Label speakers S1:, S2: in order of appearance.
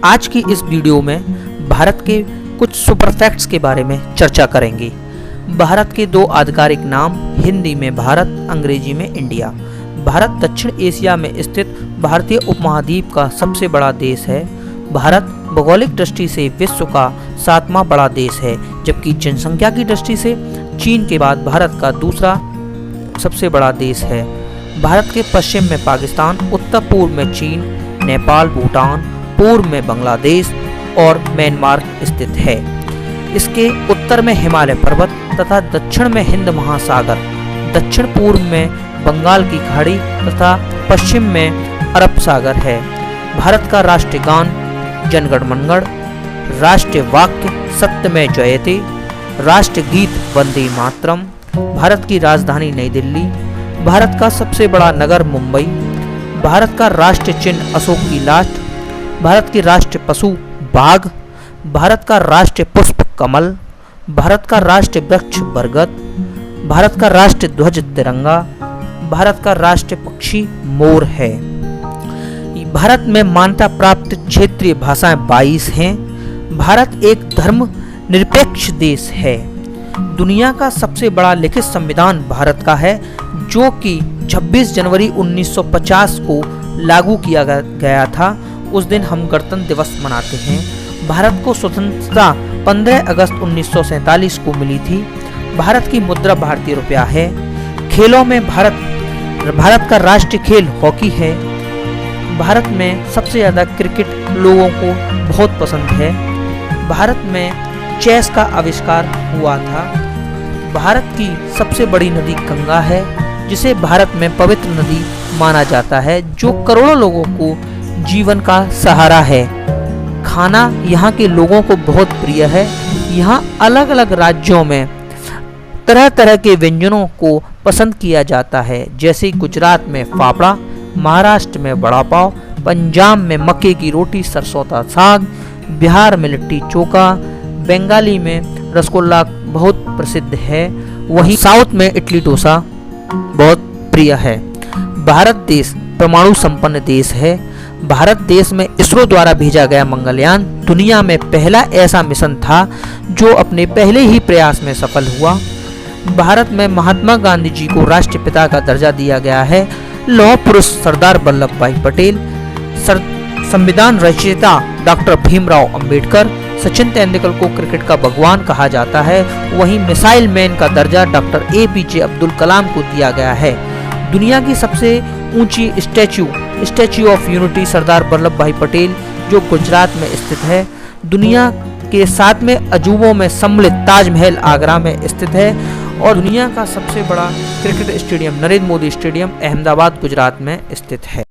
S1: आज की इस वीडियो में भारत के कुछ सुपर फैक्ट्स के बारे में चर्चा करेंगे। भारत के दो आधिकारिक नाम, हिंदी में भारत, अंग्रेजी में इंडिया। भारत दक्षिण एशिया में स्थित भारतीय उपमहाद्वीप का सबसे बड़ा देश है। भारत भौगोलिक दृष्टि से विश्व का 7वां बड़ा देश है, जबकि जनसंख्या की दृष्टि से चीन के बाद भारत का दूसरा सबसे बड़ा देश है। भारत के पश्चिम में पाकिस्तान, उत्तर पूर्व में चीन, नेपाल, भूटान, पूर्व में बांग्लादेश और म्यांमार स्थित है। इसके उत्तर में हिमालय पर्वत तथा दक्षिण में हिंद महासागर, दक्षिण पूर्व में बंगाल की खाड़ी तथा पश्चिम में अरब सागर है। भारत का राष्ट्रीय गान जन गण मन गण, राष्ट्रीय वाक्य सत्यमेव जयते, राष्ट्रीय गीत वंदे मातरम। भारत की राजधानी नई दिल्ली। भारत का सबसे बड़ा नगर मुंबई। भारत का राष्ट्रीय चिन्ह अशोक की लाट। भारत की राष्ट्रीय पशु बाघ। भारत का राष्ट्रीय पुष्प कमल। भारत का राष्ट्रीय वृक्ष बरगद। भारत का राष्ट्रीय ध्वज तिरंगा। भारत का राष्ट्रीय पक्षी मोर है। भारत में मान्यता प्राप्त क्षेत्रीय भाषाएं 22 हैं। भारत एक धर्म निरपेक्ष देश है। दुनिया का सबसे बड़ा लिखित संविधान भारत का है, जो कि 26 जनवरी 1950 को लागू किया गया था। उस दिन हम गणतंत्र दिवस मनाते हैं। भारत को स्वतंत्रता 15 अगस्त 1947 को मिली थी। भारत की मुद्रा भारतीय रुपया है। खेलों में भारत का राष्ट्रीय खेल हॉकी है। भारत में सबसे ज़्यादा क्रिकेट लोगों को बहुत पसंद है। भारत में चेस का आविष्कार हुआ था। भारत की सबसे बड़ी नदी गंगा है, जिसे भारत में पवित्र नदी माना जाता है, जो करोड़ों लोगों को जीवन का सहारा है। खाना यहाँ के लोगों को बहुत प्रिय है। यहाँ अलग अलग राज्यों में तरह तरह के व्यंजनों को पसंद किया जाता है, जैसे गुजरात में फाफड़ा, महाराष्ट्र में वड़ा पाव, पंजाब में मक्के की रोटी सरसों का साग, बिहार में लिट्टी चोखा, बंगाली में रसगुल्ला बहुत प्रसिद्ध है, वहीं साउथ में इडली डोसा बहुत प्रिय है। भारत देश परमाणु संपन्न देश है। भारत देश में इसरो द्वारा भेजा गया मंगलयान दुनिया में पहला ऐसा मिशन था जो अपने पहले ही प्रयास में सफल हुआ। भारत में महात्मा गांधी जी को राष्ट्रपिता का दर्जा दिया गया है। लौह पुरुष सरदार वल्लभ भाई पटेल, संविधान रचयिता डॉक्टर भीमराव अंबेडकर, सचिन तेंदुलकर को क्रिकेट का भगवान कहा जाता है। वहीं मिसाइल मैन का दर्जा डॉक्टर APJ अब्दुल कलाम को दिया गया है। दुनिया की सबसे ऊंची statue of unity Sardar Vallabh भाई पटेल, जो गुजरात में स्थित है। दुनिया के 7वें अजूबों में सम्मिलित ताजमहल आगरा में स्थित है। और दुनिया का सबसे बड़ा cricket stadium Narendra Modi stadium Ahmedabad Gujarat में स्थित है।